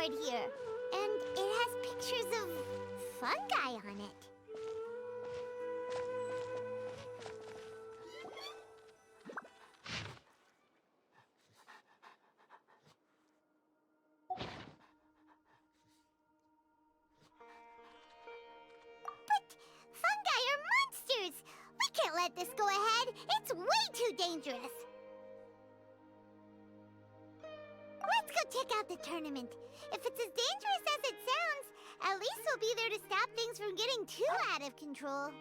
board here, and it has pictures of fungi on it. But fungi are monsters! We can't let this go ahead. It's way too dangerous. Let's go check out the tournament. If it's as dangerous as it sounds, at least we'll be there to stop things from getting too out of control.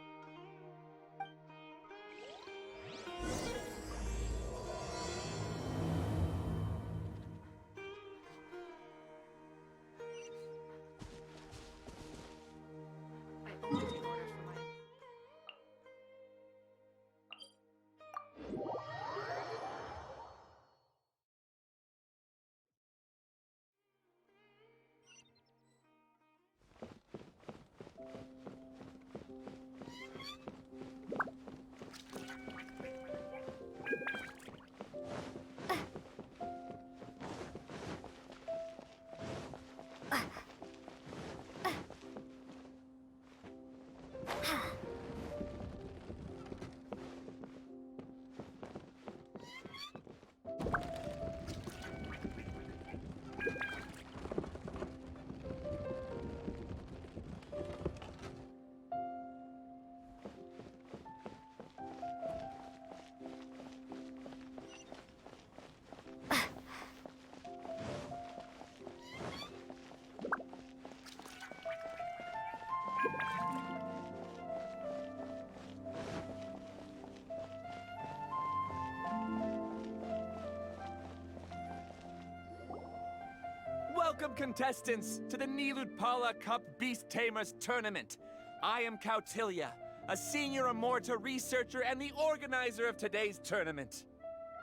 Welcome, contestants, to the Nilutpala Cup Beast Tamers Tournament. I am Cautilia, a senior Amorta researcher and the organizer of today's tournament.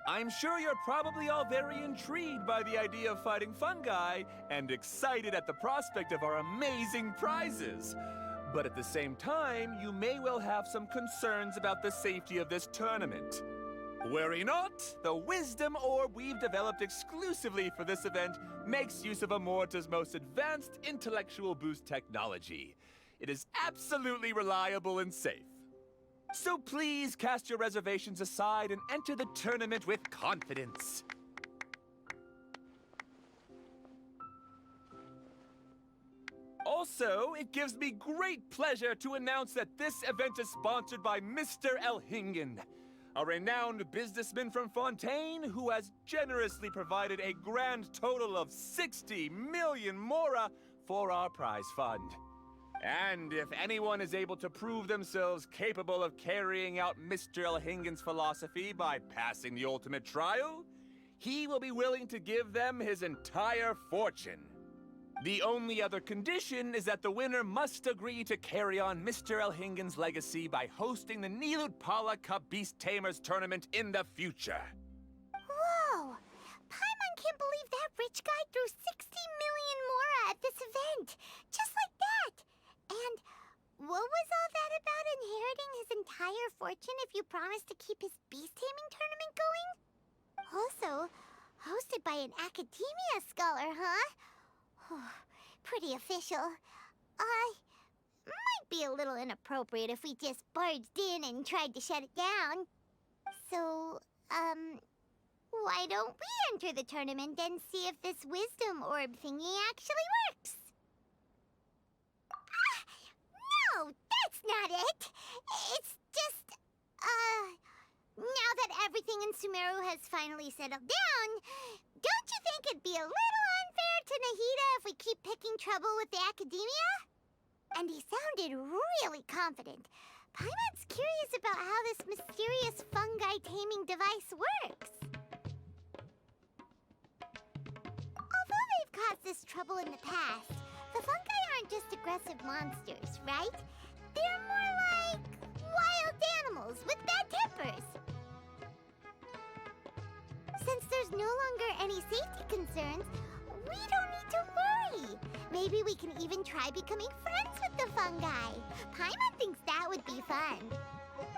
I'm sure you're probably all very intrigued by the idea of fighting fungi and excited at the prospect of our amazing prizes. But at the same time, you may well have some concerns about the safety of this tournament. Worry not, the wisdom orb we've developed exclusively for this event makes use of Amorta's most advanced intellectual boost technology. It is absolutely reliable and safe. So please cast your reservations aside and enter the tournament with confidence. Also, it gives me great pleasure to announce that this event is sponsored by Mr. Elhingen, a renowned businessman from Fontaine who has generously provided a grand total of 60 million mora for our prize fund. And if anyone is able to prove themselves capable of carrying out Mr. Elhingen's philosophy by passing the ultimate trial, he will be willing to give them his entire fortune. The only other condition is that the winner must agree to carry on Mr. Elhingen's legacy by hosting the Nilutpala Cup Beast Tamers Tournament in the future. Whoa! Paimon can't believe that rich guy threw 60 million mora at this event. Just like that. And what was all that about inheriting his entire fortune if you promise to keep his beast taming tournament going? Also, hosted by an academia scholar, huh? Pretty official. Might be a little inappropriate if we just barged in and tried to shut it down. So, why don't we enter the tournament and see if this wisdom orb thingy actually works? No, that's not it! It's just, now that everything in Sumeru has finally settled down, don't you think it'd be a little unfair to Nahida if we keep picking trouble with the academia? And he sounded really confident. Paimon's curious about how this mysterious fungi taming device works. Although they've caused us trouble in the past, the fungi aren't just aggressive monsters, right? They're more like wild animals with bad tempers. Since there's no longer any safety concerns, we don't need to worry. Maybe we can even try becoming friends with the fungi. Paimon thinks that would be fun.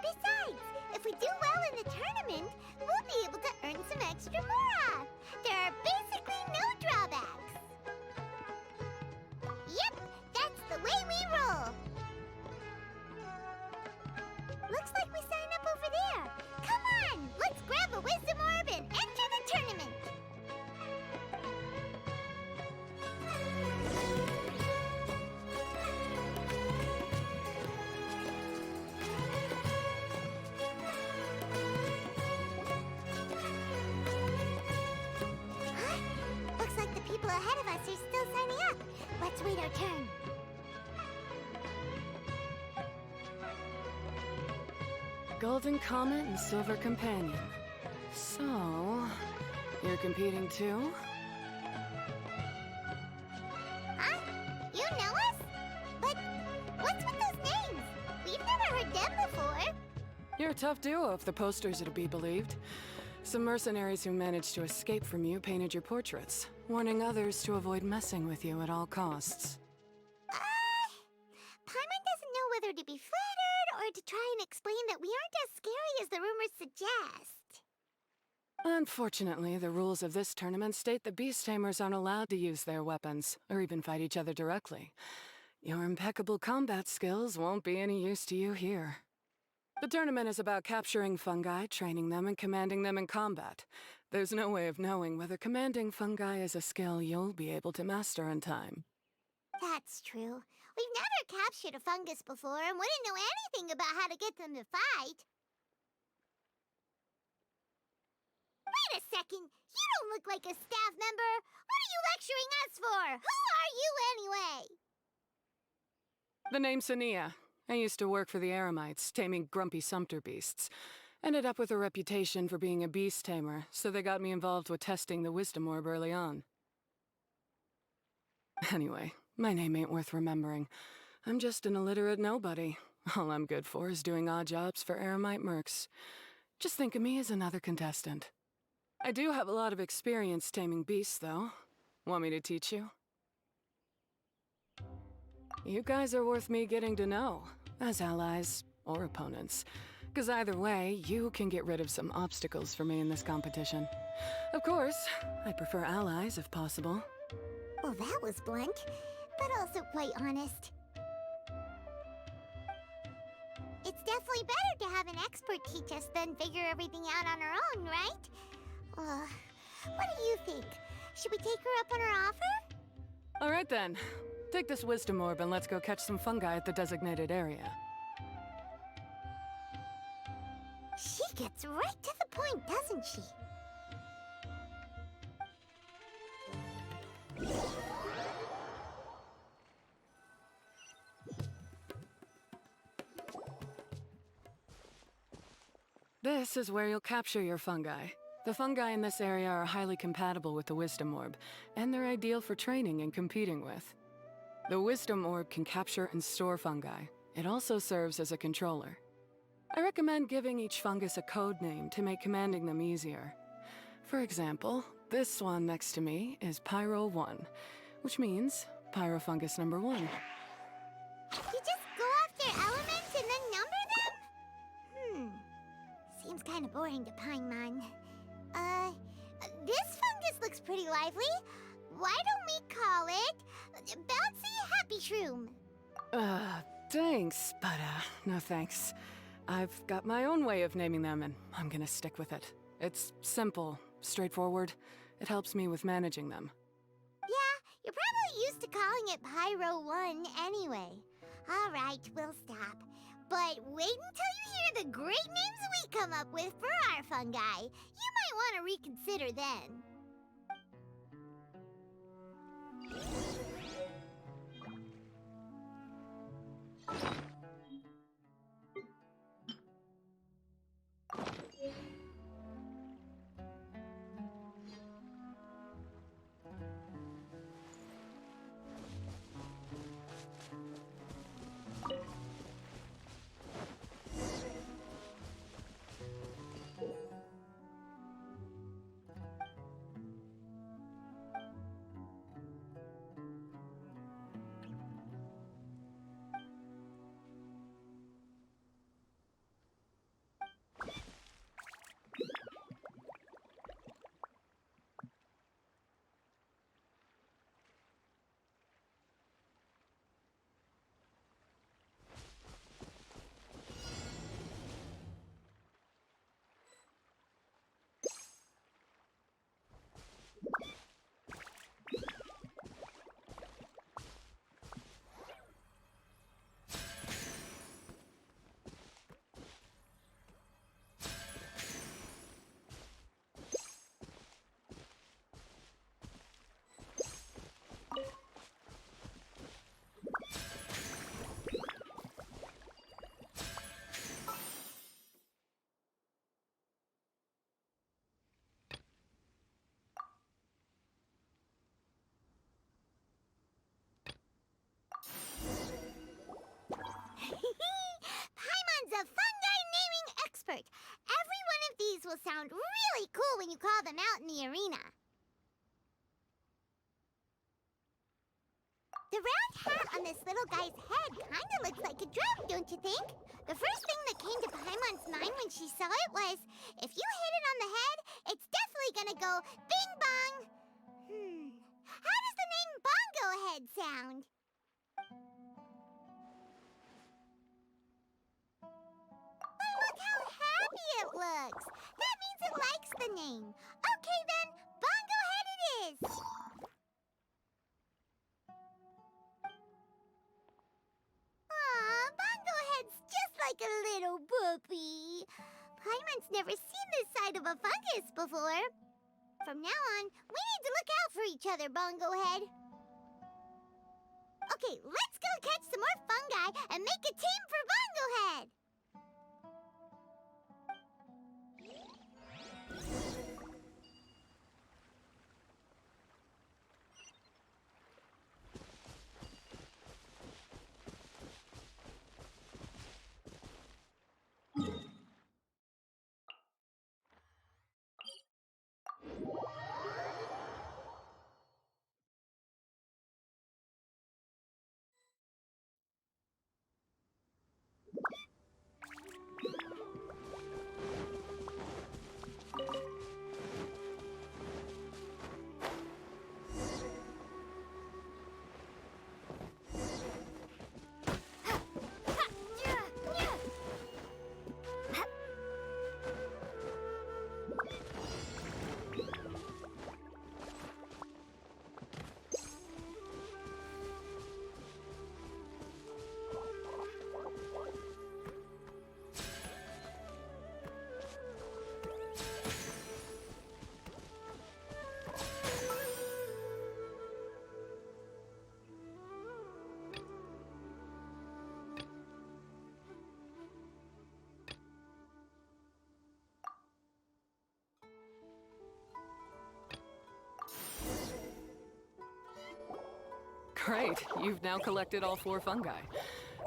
Besides, if we do well in the tournament, we'll be able to earn some extra mora. There are basically no drawbacks. Professor's still signing up. Let's wait our turn. Golden Comet and Silver Companion. So, you're competing too? Huh? You know us? But what's with those names? We've never heard them before. You're a tough duo if the posters are to be believed. Some mercenaries who managed to escape from you painted your portraits, warning others to avoid messing with you at all costs. Paimon doesn't know whether to be flattered or to try and explain that we aren't as scary as the rumors suggest. Unfortunately, the rules of this tournament state that beast tamers aren't allowed to use their weapons, or even fight each other directly. Your impeccable combat skills won't be any use to you here. The tournament is about capturing fungi, training them, and commanding them in combat. There's no way of knowing whether commanding fungi is a skill you'll be able to master in time. That's true. We've never captured a fungus before and wouldn't know anything about how to get them to fight. Wait a second! You don't look like a staff member! What are you lecturing us for? Who are you anyway? The name's Sania. I used to work for the Eremites, taming grumpy sumpter beasts. Ended up with a reputation for being a beast tamer, so they got me involved with testing the wisdom orb early on. Anyway, my name ain't worth remembering. I'm just an illiterate nobody. All I'm good for is doing odd jobs for Eremite mercs. Just think of me as another contestant. I do have a lot of experience taming beasts, though. Want me to teach you? You guys are worth me getting to know, as allies or opponents. Because either way, you can get rid of some obstacles for me in this competition. Of course, I prefer allies if possible. Well, that was blunt, but also quite honest. It's definitely better to have an expert teach us than figure everything out on our own, right? What do you think? Should we take her up on her offer? All right then. Take this wisdom orb and let's go catch some fungi at the designated area. She gets right to the point, doesn't she? This is where you'll capture your fungi. The fungi in this area are highly compatible with the wisdom orb, and they're ideal for training and competing with. The wisdom orb can capture and store fungi. It also serves as a controller. I recommend giving each fungus a code name to make commanding them easier. For example, this one next to me is Pyro 1, which means Pyrofungus number 1. You just go off their elements and then number them? Seems kind of boring to Paimon. This fungus looks pretty lively. Why don't we call it Bouncy Happy Shroom? Thanks, but no thanks. I've got my own way of naming them, and I'm gonna stick with it. It's simple, straightforward. It helps me with managing them. Yeah, you're probably used to calling it Pyro 1 anyway. All right, we'll stop. But wait until you hear the great names we come up with for our fungi. You might want to reconsider then. cool when you call them out in the arena. The round hat on this little guy's head kinda looks like a drum, don't you think? The first thing that came to Paimon's mind when she saw it was, if you hit it on the head, it's definitely gonna go bing bong. How does the name Bongo Head sound? Oh, look how happy it looks. That means it likes the name. Okay then, Bongo Head it is. Aw, Bongo Head's just like a little puppy. Paimon's never seen this side of a fungus before. From now on, we need to look out for each other, Bongo Head. Okay, let's go catch some more fungi and make a team for Bongo Head. Great, you've now collected all 4 fungi.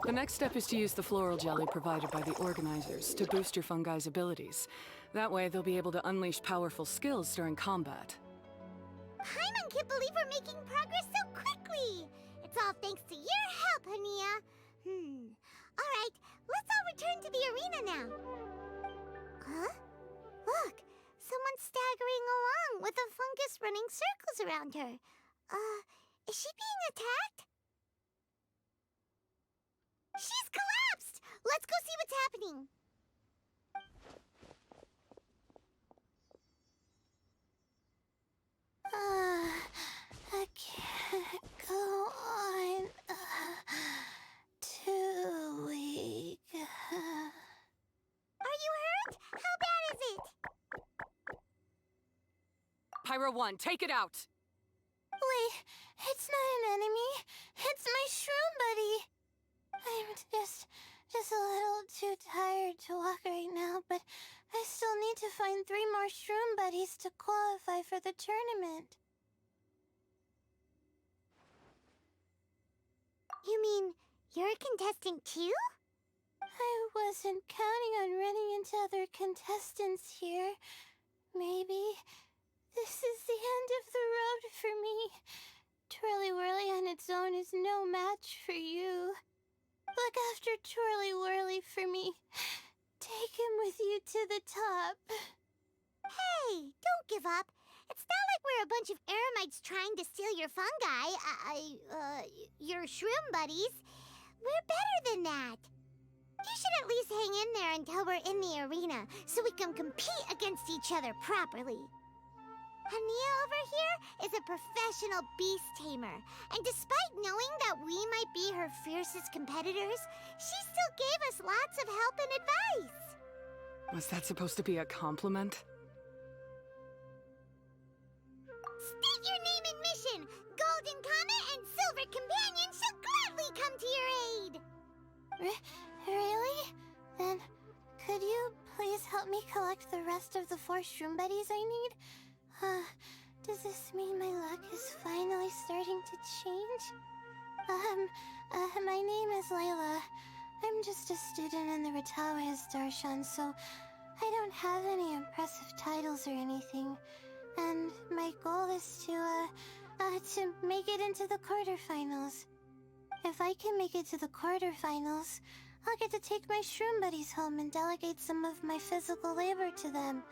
The next step is to use the floral jelly provided by the organizers to boost your fungi's abilities. That way, they'll be able to unleash powerful skills during combat. Paimon can't believe we're making progress so quickly. It's all thanks to your help, Hania. All right, let's all return to the arena now. Huh? Look, someone's staggering along with a fungus running circles around her. Is she being attacked? She's collapsed! Let's go see what's happening. I can't go on. Too weak. Are you hurt? How bad is it? Pyro 1, take it out! Wait, it's not an enemy. It's my shroom buddy. I'm just a little too tired to walk right now, but I still need to find 3 more shroom buddies to qualify for the tournament. You mean you're a contestant too? I wasn't counting on running into other contestants here. Maybe this is the end of the road for me. Twirly Whirly on its own is no match for you. Look after Twirly Whirly for me. Take him with you to the top. Hey, don't give up. It's not like we're a bunch of eremites trying to steal your fungi. Your shroom buddies. We're better than that. You should at least hang in there until we're in the arena, so we can compete against each other properly. Hania over here is a professional beast tamer, and despite knowing that we might be her fiercest competitors, she still gave us lots of help and advice. Was that supposed to be a compliment? State your name and mission! Golden Comet and Silver Companion shall gladly come to your aid! Really? Then, could you please help me collect the rest of the 4 shroom buddies I need? Does this mean my luck is finally starting to change? My name is Layla. I'm just a student in the Ratawa's Darshan, so I don't have any impressive titles or anything, and my goal is to make it into the quarterfinals. If I can make it to the quarterfinals, I'll get to take my shroom buddies home and delegate some of my physical labor to them.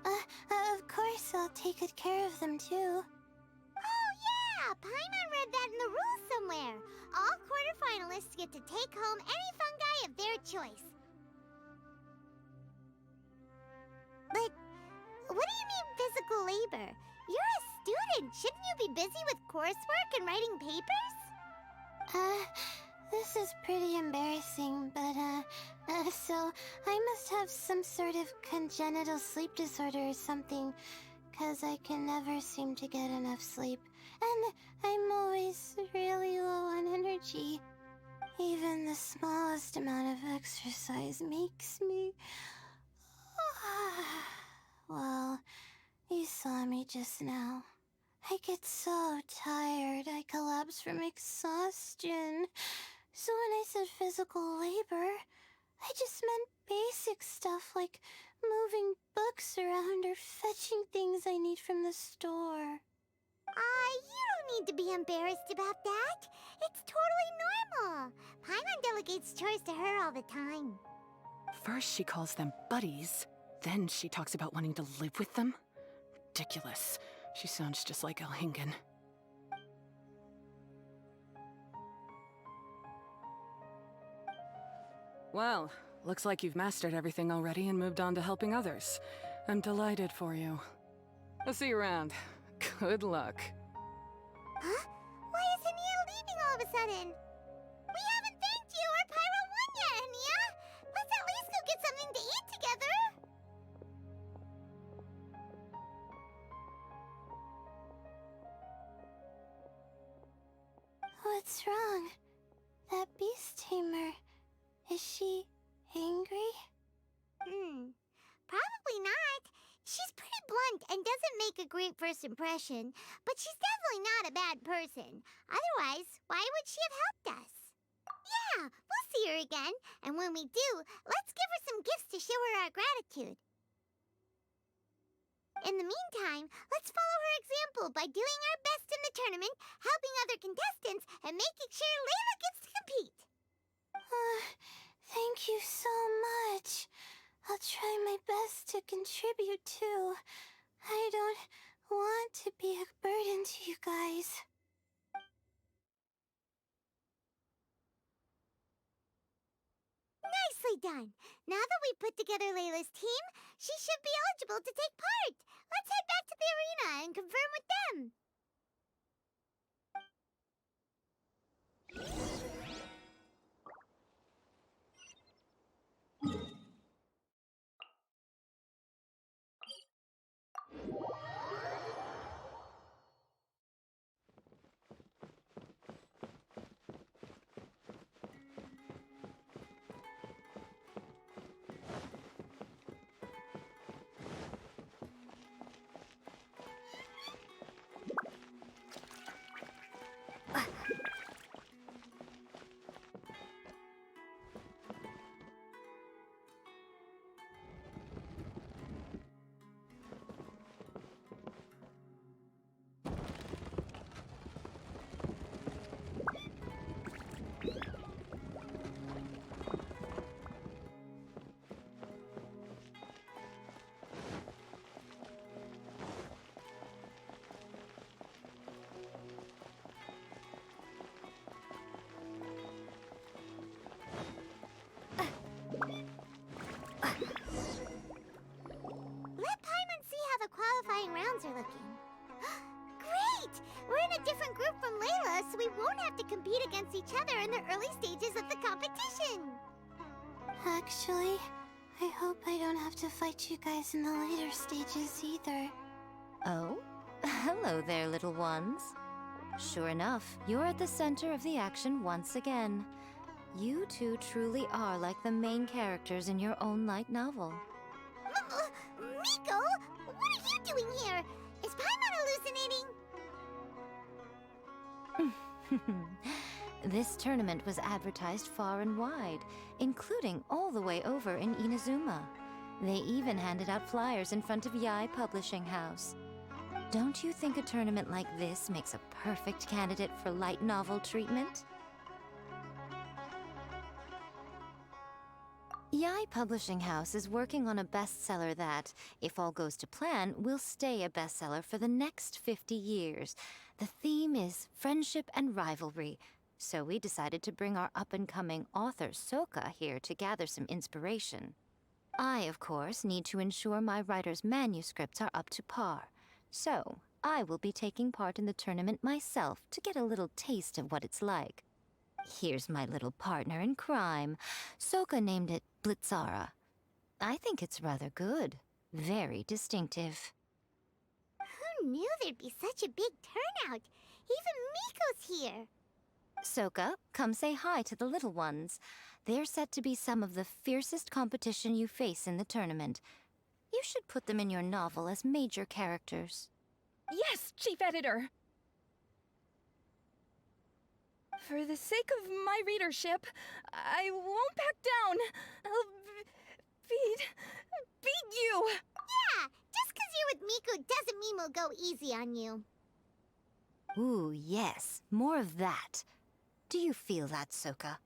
Of course, I'll take good care of them too. Oh yeah! Paimon read that in the rules somewhere. All quarterfinalists get to take home any fungi of their choice. But what do you mean physical labor? You're a student. Shouldn't you be busy with coursework and writing papers? This is pretty embarrassing, but, so I must have some sort of congenital sleep disorder or something, 'cause I can never seem to get enough sleep, and I'm always really low on energy. Even the smallest amount of exercise makes me... Well, you saw me just now. I get so tired, I collapse from exhaustion. So when I said physical labor, I just meant basic stuff like moving books around or fetching things I need from the store. You don't need to be embarrassed about that. It's totally normal. Paimon delegates chores to her all the time. First she calls them buddies, then she talks about wanting to live with them? Ridiculous. She sounds just like Elhingen. Well, looks like you've mastered everything already and moved on to helping others. I'm delighted for you. I'll see you around. Good luck. Huh? Why is Ania leaving all of a sudden? We haven't thanked you or Pyro 1 yet, Ania! Let's at least go get something to eat together! What's wrong? That beast tamer... Is she angry? Probably not. She's pretty blunt and doesn't make a great first impression, but she's definitely not a bad person. Otherwise, why would she have helped us? Yeah, we'll see her again, and when we do, let's give her some gifts to show her our gratitude. In the meantime, let's follow her example by doing our best in the tournament, helping other contestants, and making sure Layla gets to compete. Thank you so much. I'll try my best to contribute too. I don't want to be a burden to you guys. Nicely done. Now that we've put together Layla's team, she should be eligible to take part. Let's head back to the arena and confirm with them. Qualifying rounds are looking. Great! We're in a different group from Layla, so we won't have to compete against each other in the early stages of the competition. Actually, I hope I don't have to fight you guys in the later stages either. Oh? Hello there, little ones. Sure enough, you're at the center of the action once again. You two truly are like the main characters in your own light novel. Miko! What are you doing here? Is Paimon hallucinating? This tournament was advertised far and wide, including all the way over in Inazuma. They even handed out flyers in front of Yai Publishing House. Don't you think a tournament like this makes a perfect candidate for light novel treatment? Yai Publishing House is working on a bestseller that, if all goes to plan, will stay a bestseller for the next 50 years. The theme is friendship and rivalry, so we decided to bring our up-and-coming author Soka here to gather some inspiration. I, of course, need to ensure my writer's manuscripts are up to par, so I will be taking part in the tournament myself to get a little taste of what it's like. Here's my little partner in crime. Soka named it Blitzara. I think it's rather good. Very distinctive. Who knew there'd be such a big turnout? Even Miko's here. Soka, come say hi to the little ones. They're set to be some of the fiercest competition you face in the tournament. You should put them in your novel as major characters. Yes, Chief Editor! For the sake of my readership, I won't back down. I'll beat you! Yeah, just 'cause you're with Miko doesn't mean we'll go easy on you. Ooh, yes. More of that. Do you feel that, Soka?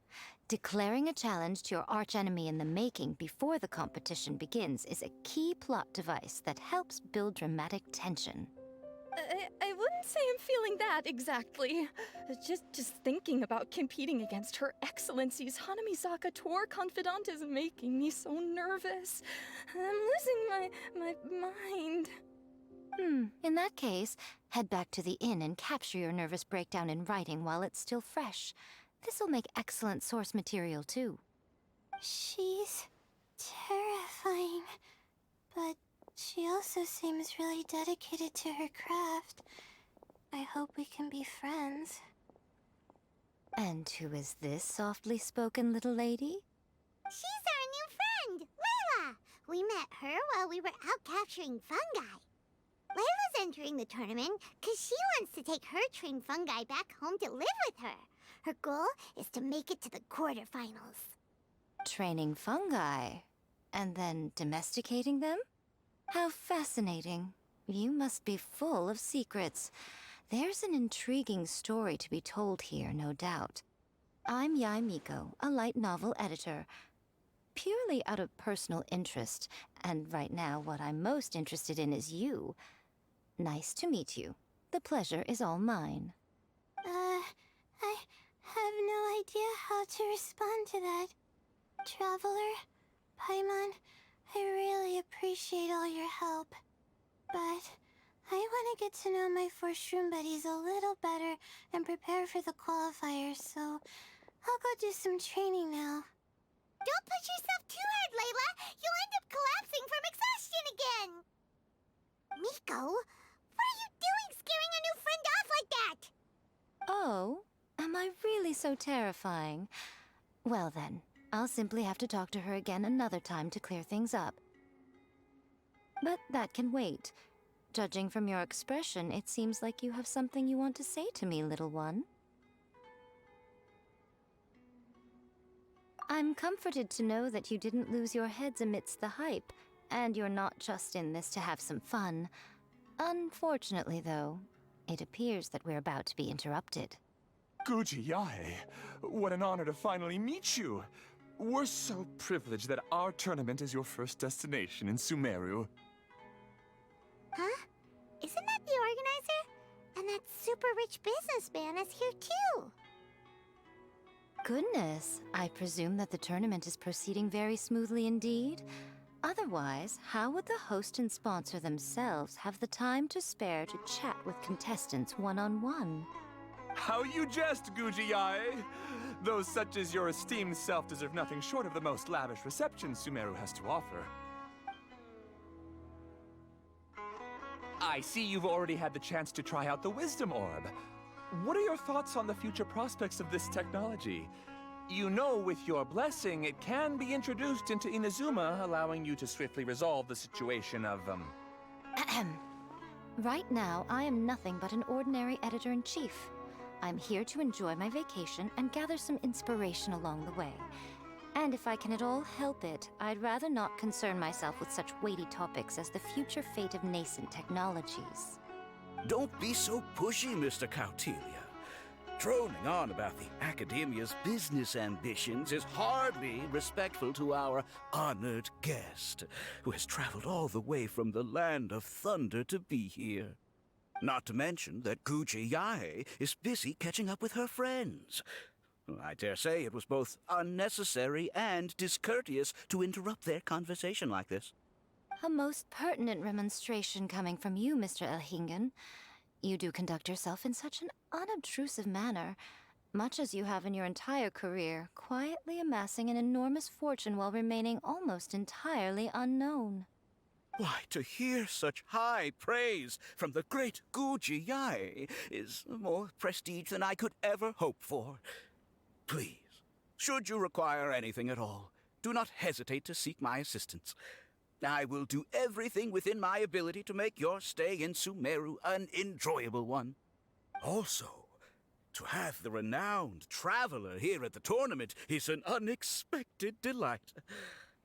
Declaring a challenge to your archenemy in the making before the competition begins is a key plot device that helps build dramatic tension. I wouldn't say I'm feeling that exactly. Just thinking about competing against Her Excellency's Hanamizaka tour confidant is making me so nervous. I'm losing my mind. In that case, head back to the inn and capture your nervous breakdown in writing while it's still fresh. This'll make excellent source material, too. She's terrifying, but she also seems really dedicated to her craft. I hope we can be friends. And who is this softly spoken little lady? She's our new friend, Layla. We met her while we were out capturing fungi. Layla's entering the tournament because she wants to take her trained fungi back home to live with her. Her goal is to make it to the quarterfinals. Training fungi, and then domesticating them? How fascinating. You must be full of secrets. There's an intriguing story to be told here, no doubt. I'm Yai Miko, a light novel editor. Purely out of personal interest, and right now what I'm most interested in is you. Nice to meet you. The pleasure is all mine. I have no idea how to respond to that. Traveler, Paimon, I really appreciate all your help. But I want to get to know my 4 shroom buddies a little better and prepare for the qualifiers, so I'll go do some training now. Don't push yourself too hard, Layla. You'll end up collapsing from exhaustion again. Miko, what are you doing scaring a new friend off like that? Oh, am I really so terrifying? Well then, I'll simply have to talk to her again another time to clear things up. But that can wait. Judging from your expression, it seems like you have something you want to say to me, little one. I'm comforted to know that you didn't lose your heads amidst the hype, and you're not just in this to have some fun. Unfortunately, though, it appears that we're about to be interrupted. Guji Yae, what an honor to finally meet you. We're so privileged that our tournament is your first destination in Sumeru. Huh? Isn't that the organizer? And that super rich businessman is here too. Goodness, I presume that the tournament is proceeding very smoothly indeed. Otherwise, how would the host and sponsor themselves have the time to spare to chat with contestants one-on-one? How you jest, Guji Yae! Those such as your esteemed self deserve nothing short of the most lavish reception Sumeru has to offer. I see you've already had the chance to try out the Wisdom Orb. What are your thoughts on the future prospects of this technology? You know, with your blessing, it can be introduced into Inazuma, allowing you to swiftly resolve the situation of, Right now, I am nothing but an ordinary editor-in-chief. I'm here to enjoy my vacation and gather some inspiration along the way. And if I can at all help it, I'd rather not concern myself with such weighty topics as the future fate of nascent technologies. Don't be so pushy, Mr. Cautelia. Droning on about the Academia's business ambitions is hardly respectful to our honored guest, who has traveled all the way from the land of thunder to be here. Not to mention that Guji Yae is busy catching up with her friends. I dare say it was both unnecessary and discourteous to interrupt their conversation like this. A most pertinent remonstration coming from you, Mr. Elhingen. You do conduct yourself in such an unobtrusive manner, much as you have in your entire career, quietly amassing an enormous fortune while remaining almost entirely unknown. Why, to hear such high praise from the great Guji Yae is more prestige than I could ever hope for. Please, should you require anything at all, do not hesitate to seek my assistance. I will do everything within my ability to make your stay in Sumeru an enjoyable one. Also, to have the renowned traveler here at the tournament is an unexpected delight.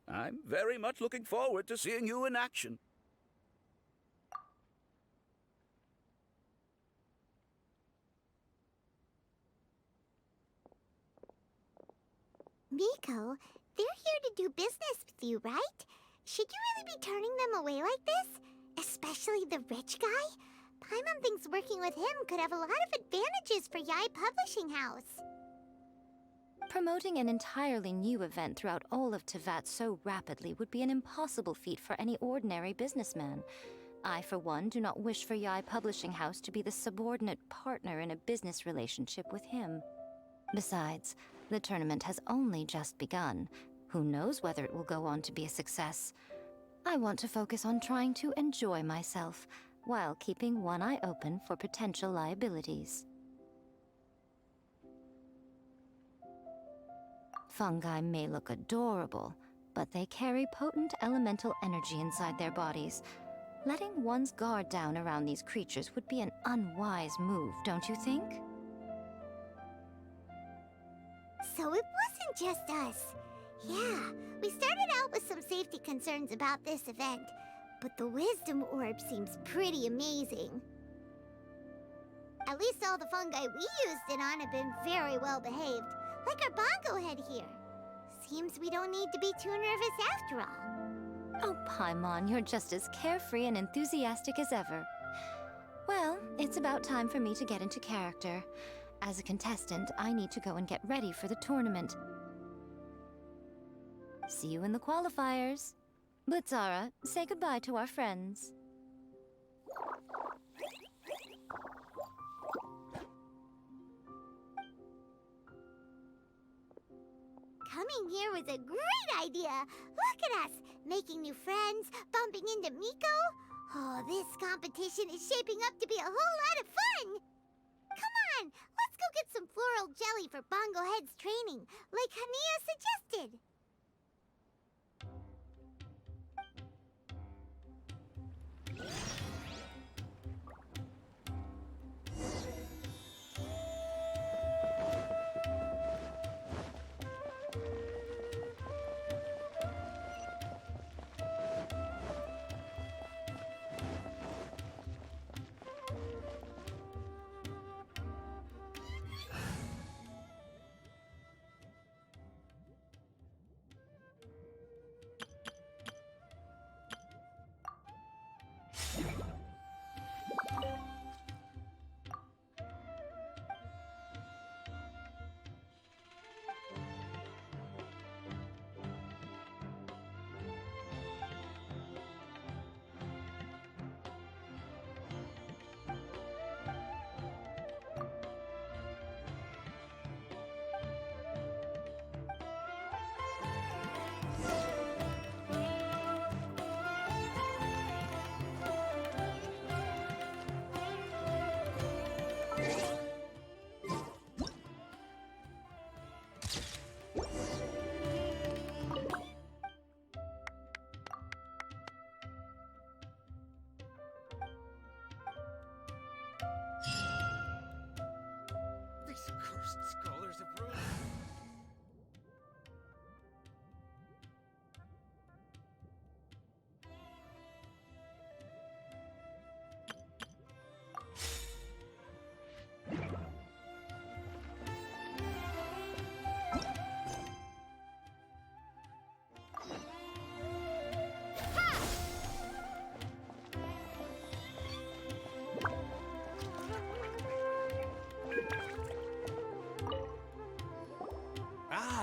I'm very much looking forward to seeing you in action. Miko, they're here to do business with you, right? Should you really be turning them away like this? Especially the rich guy? Paimon thinks working with him could have a lot of advantages for Yae Publishing House. Promoting an entirely new event throughout all of Teyvat so rapidly would be an impossible feat for any ordinary businessman. I, for one, do not wish for Yae Publishing House to be the subordinate partner in a business relationship with him. Besides, the tournament has only just begun. Who knows whether it will go on to be a success? I want to focus on trying to enjoy myself, while keeping one eye open for potential liabilities. Fungi may look adorable, but they carry potent elemental energy inside their bodies. Letting one's guard down around these creatures would be an unwise move, don't you think? So it wasn't just us. Yeah, we started out with some safety concerns about this event, but the wisdom orb seems pretty amazing. At least all the fungi we used it on have been very well behaved, like our bongo head here. Seems we don't need to be too nervous after all. Oh, Paimon, you're just as carefree and enthusiastic as ever. Well, it's about time for me to get into character. As a contestant, I need to go and get ready for the tournament. See you in the qualifiers. Blitzara, say goodbye to our friends. Coming here was a great idea. Look at us, making new friends, bumping into Miko. Oh, this competition is shaping up to be a whole lot of fun. Come on, let's go get some floral jelly for Bongo Head's training, like Hania suggested.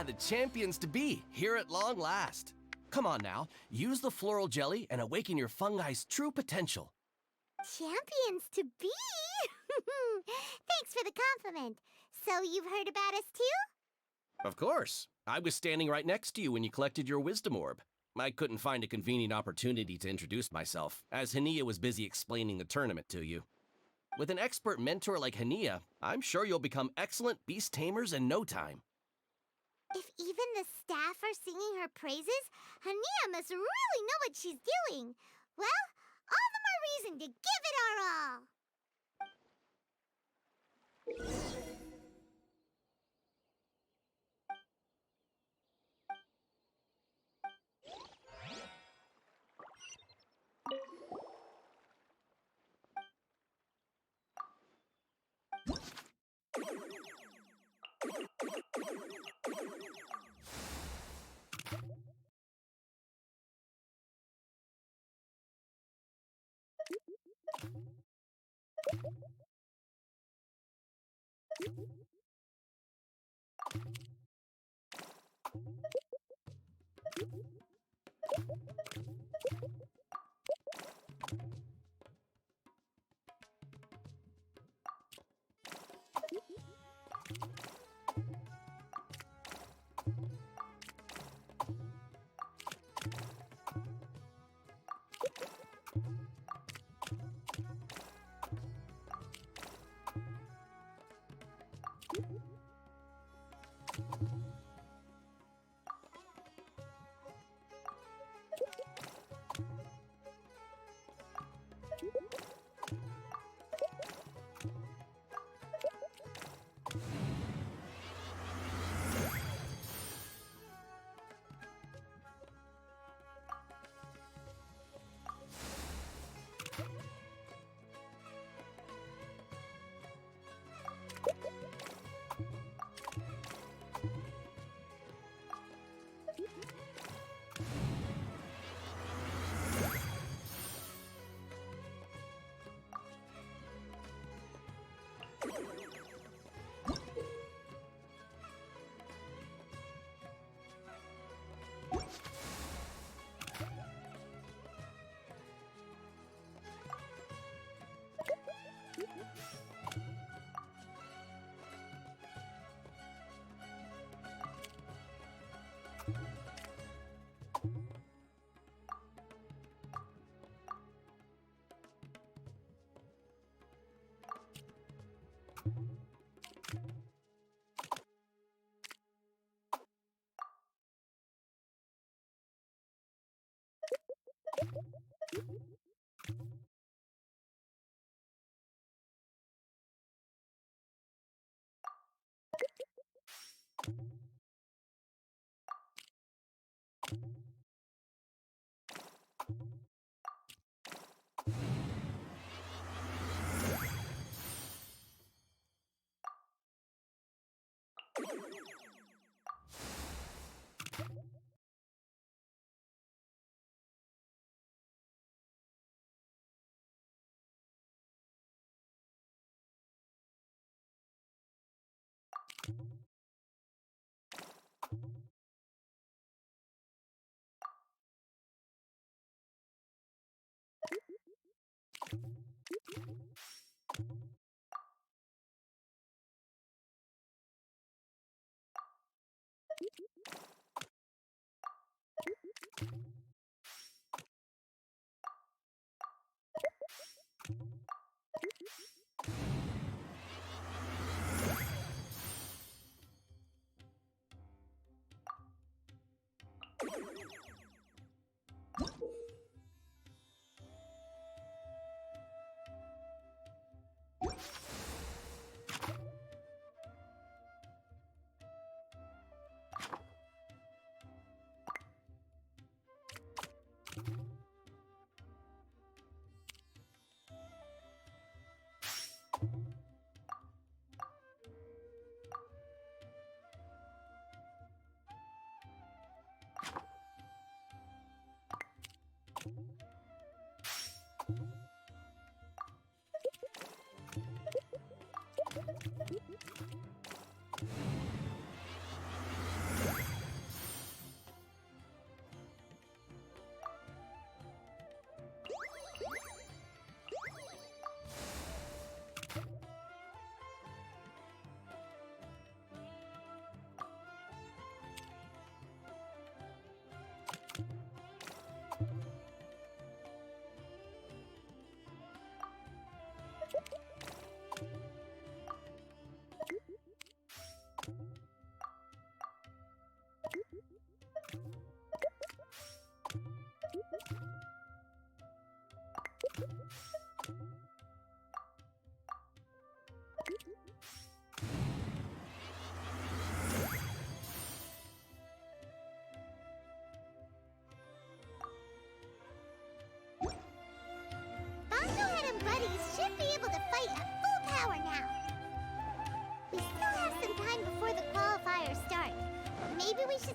the champions to be, here at long last. Come on now, use the floral jelly and awaken your fungi's true potential. Champions to be? Thanks for the compliment. So you've heard about us too? Of course. I was standing right next to you when you collected your wisdom orb. I couldn't find a convenient opportunity to introduce myself, as Hania was busy explaining the tournament to you. With an expert mentor like Hania, I'm sure you'll become excellent beast tamers in no time. If even the staff are singing her praises, Hania must really know what she's doing. Well, all the more reason to give it our all.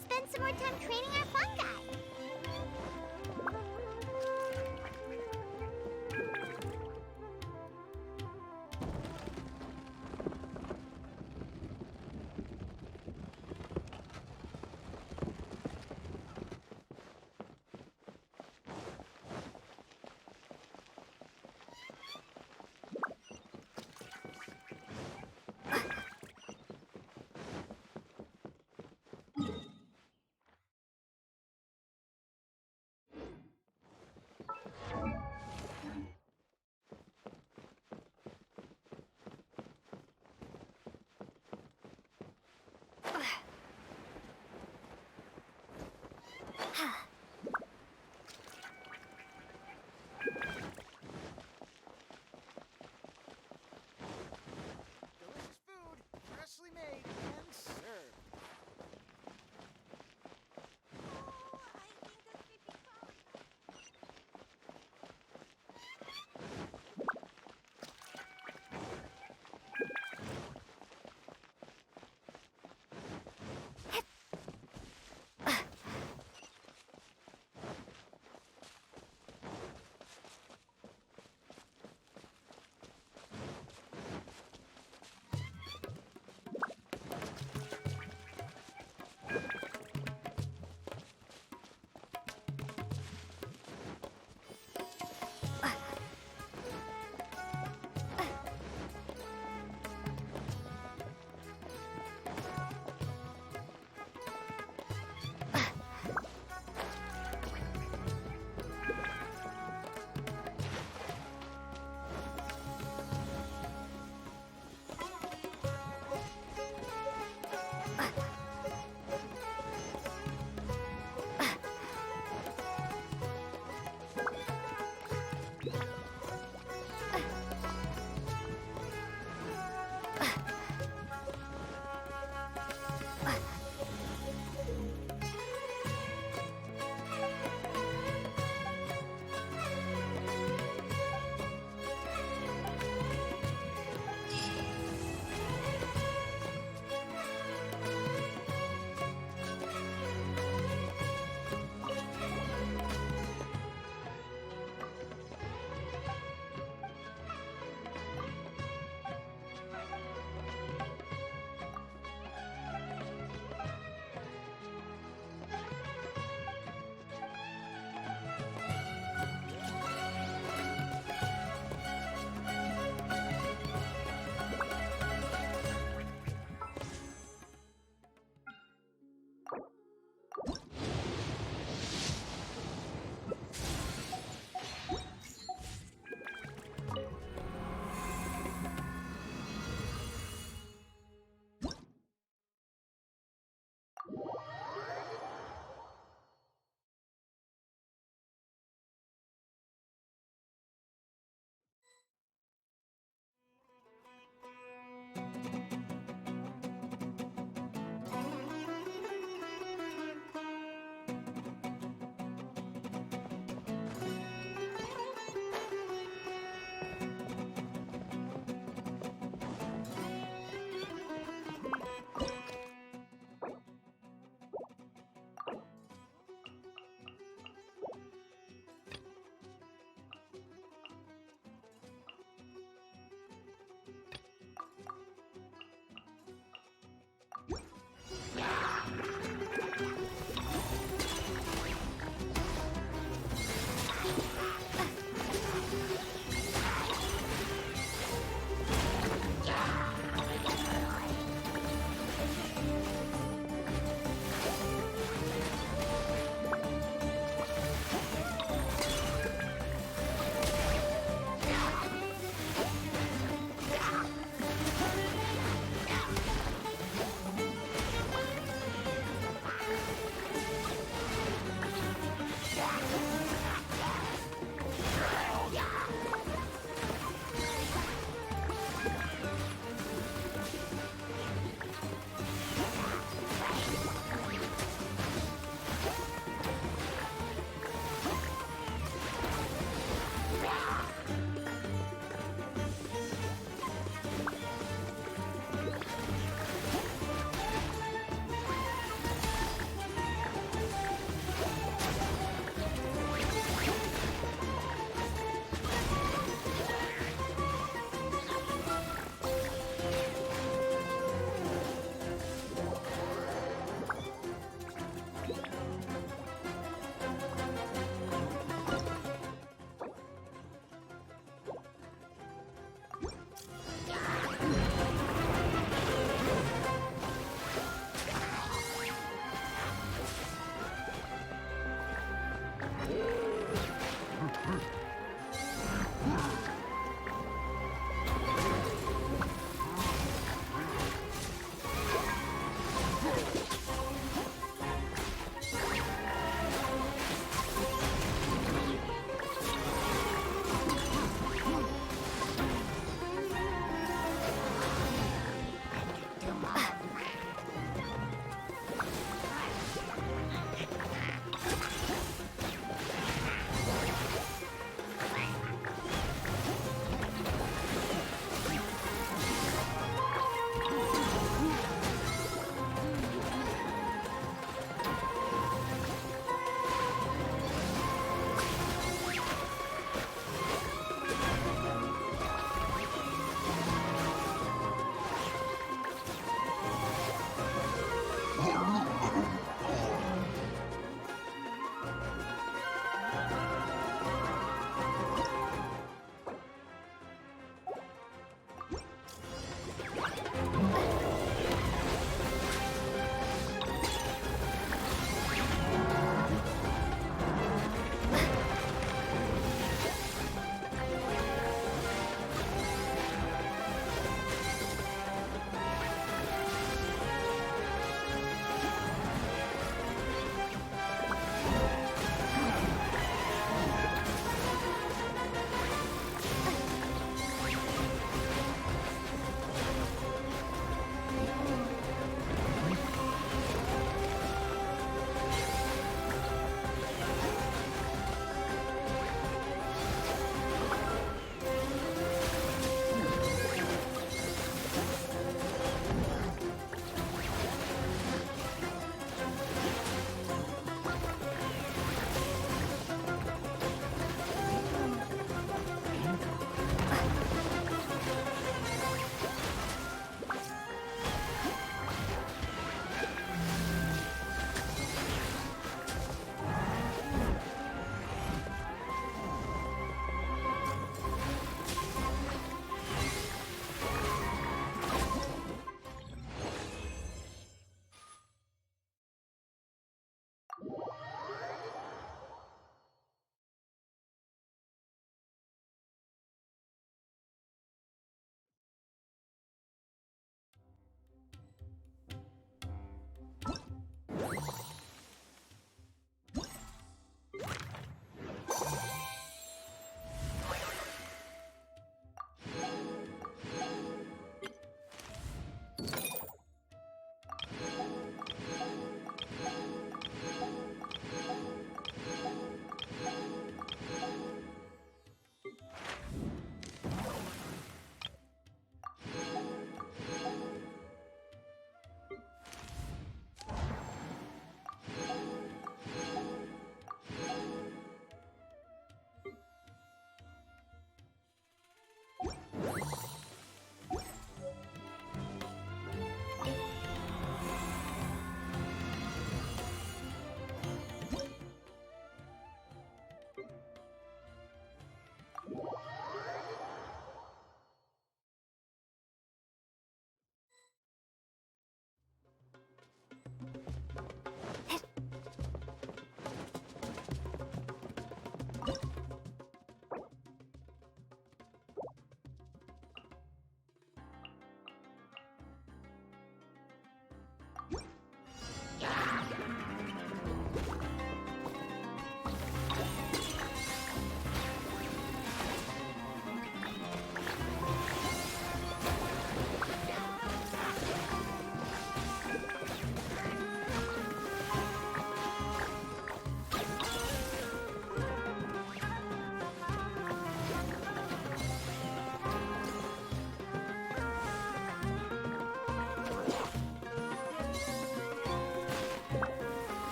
spend some more time training our